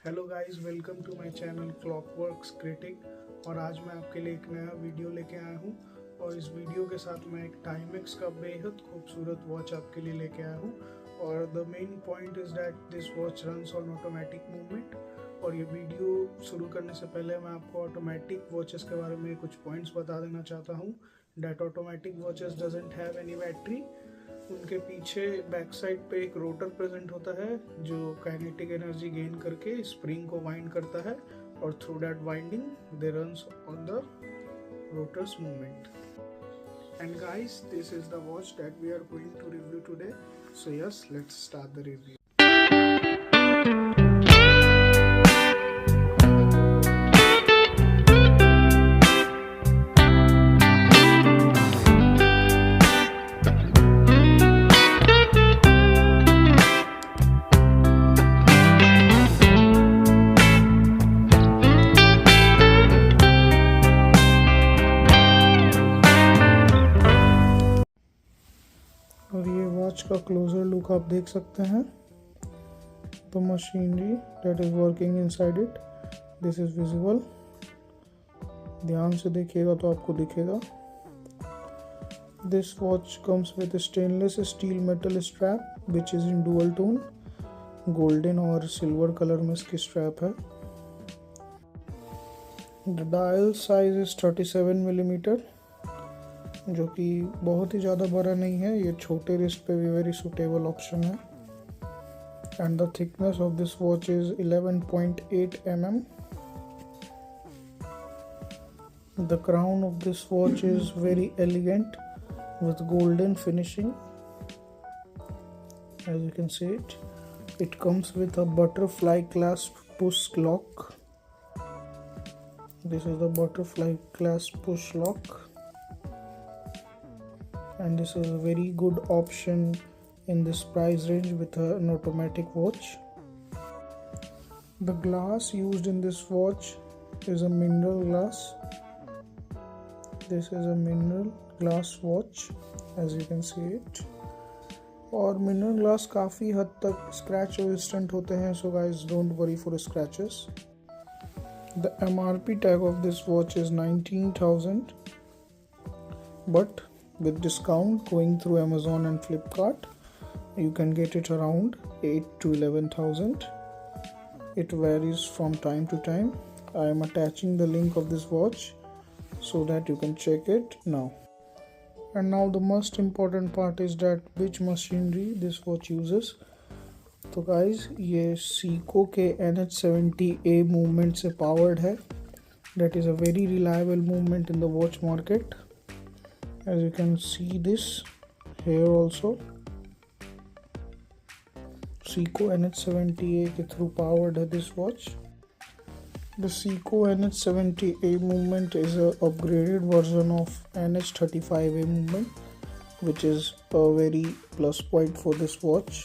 Hello guys, welcome to my channel Clockworks Critic. और आज मैं आपके लिए एक नया वीडियो लेके आया हूँ और इस वीडियो के साथ मैं एक टाइमेक्स का बेहद खूबसूरत वॉच आपके लिए लेके आया हूँ। और the main point is that this watch runs on automatic movement. और ये वीडियो शुरू करने से पहले मैं आपको ऑटोमेटिक वॉचेस के बारे में कुछ पॉइंट्स बता देना चाहता हूँ। That automatic watches doesn't have any battery. उनके पीछे बैक साइड पे एक रोटर प्रेजेंट होता है जो काइनेटिक एनर्जी गेन करके स्प्रिंग को वाइंड करता है और through that winding they runs on the rotors movement. And guys, this is the watch that we are going to review today. So yes, let's start the review. और ये watch का closure look आप देख सकते हैं। The machinery that is working inside it, this is visible. ध्यान से देखिएगा तो आपको दिखेगा। This watch comes with stainless steel metal strap which is in dual tone, golden और सिल्वर कलर में इसकी स्ट्रैप है। The dial size is 37 millimetre, जो कि बहुत ही ज़्यादा बड़ा नहीं है। ये छोटे रिस्ट पे भी वेरी सुटेबल ऑप्शन है। And the thickness of this watch is 11.8 mm. The crown of this watch is very elegant with golden finishing, as you can see it. It comes with a butterfly clasp push lock. This is the butterfly clasp push lock, and this is a very good option in this price range with an automatic watch. The glass used in this watch is a mineral glass. This is a mineral glass watch, as you can see it. और mineral glass काफ़ी हद तक scratch resistant होते हैं, so guys don't worry for scratches. The MRP tag of this watch is 19,000, but with discount going through Amazon and Flipkart you can get it around 8 to 11,000. It varies from time to time. I am attaching the link of this watch so that you can check it now. And now the most important part is that which machinery this watch uses. तो guys, ये Seiko के NH70A movement से powered है. That is a very reliable movement in the watch market. As you can see this here also. Seiko NH70A के through powered है this watch. The Seiko NH70A movement is a upgraded version of NH35A movement, which is a very plus point for this watch.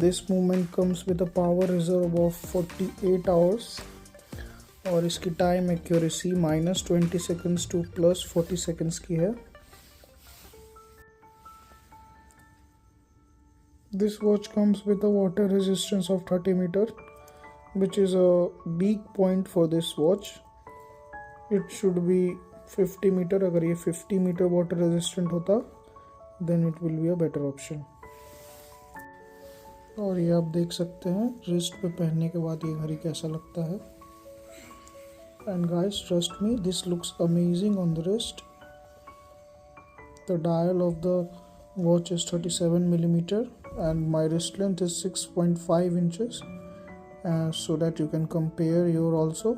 This movement comes with a power reserve of 48 hours और इसकी time accuracy -20 seconds to +40 seconds की है। This watch comes with a water resistance of 30 meter, which is a big point for this watch. It should be 50 meter. अगर ये 50 meter water resistant होता then it will be a better option. और ये आप देख सकते हैं wrist पे पहनने के बाद ये घड़ी कैसा लगता है। And guys, trust me, this looks amazing on the wrist. The dial of the watch is 37 millimeter and my wrist length is 6.5 inches. So that you can compare your also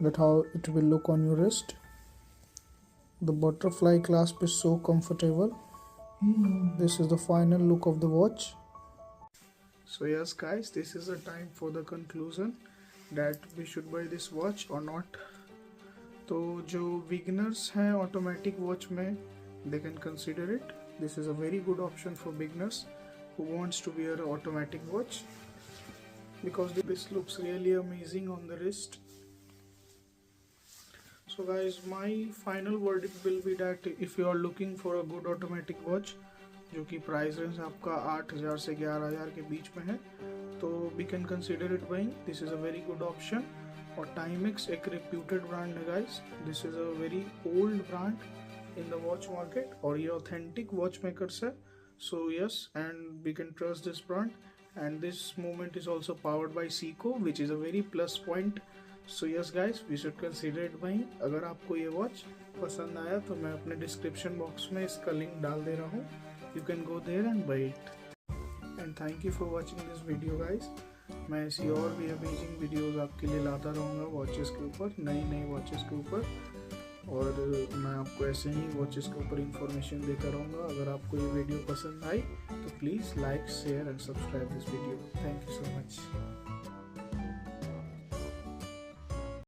that how it will look on your wrist. The butterfly clasp is so comfortable. This is the final look of the watch. So yes guys, this is the time for the conclusion that we should buy this watch or not. तो जो beginners हैं automatic watch में, they can consider it. This is a very good option for beginners who wants to wear an automatic watch, because this looks really amazing on the wrist. So guys, my final verdict will be that if you are looking for a good automatic watch जो कि price range आपका 8,000 से 11,000 के बीच में है, तो we can consider it buying, this is a very good option. और Timex एक रिप्यूटेड ब्रांड है guys, this is a very old brand in the watch market और ये ऑथेंटिक वॉच मेकर्स है। So yes, and we can trust this brand and this movement is also powered by Seiko, which is a very plus point. So yes guys, we should consider it buying। अगर आपको ये watch पसंद आया तो मैं अपने description box में इसका लिंक डाल दे रहा हूँ, you can go there and buy it. And thank you for watching this video guys. मैं ऐसी और भी अमेजिंग वीडियोज़ आपके लिए लाता रहूँगा वॉचेस के ऊपर, नई वॉचेस के ऊपर, और मैं आपको ऐसे ही वॉचेस के ऊपर इंफॉर्मेशन देता रहूँगा। अगर आपको ये वीडियो पसंद आई तो please like, share and subscribe this video. Thank you so much.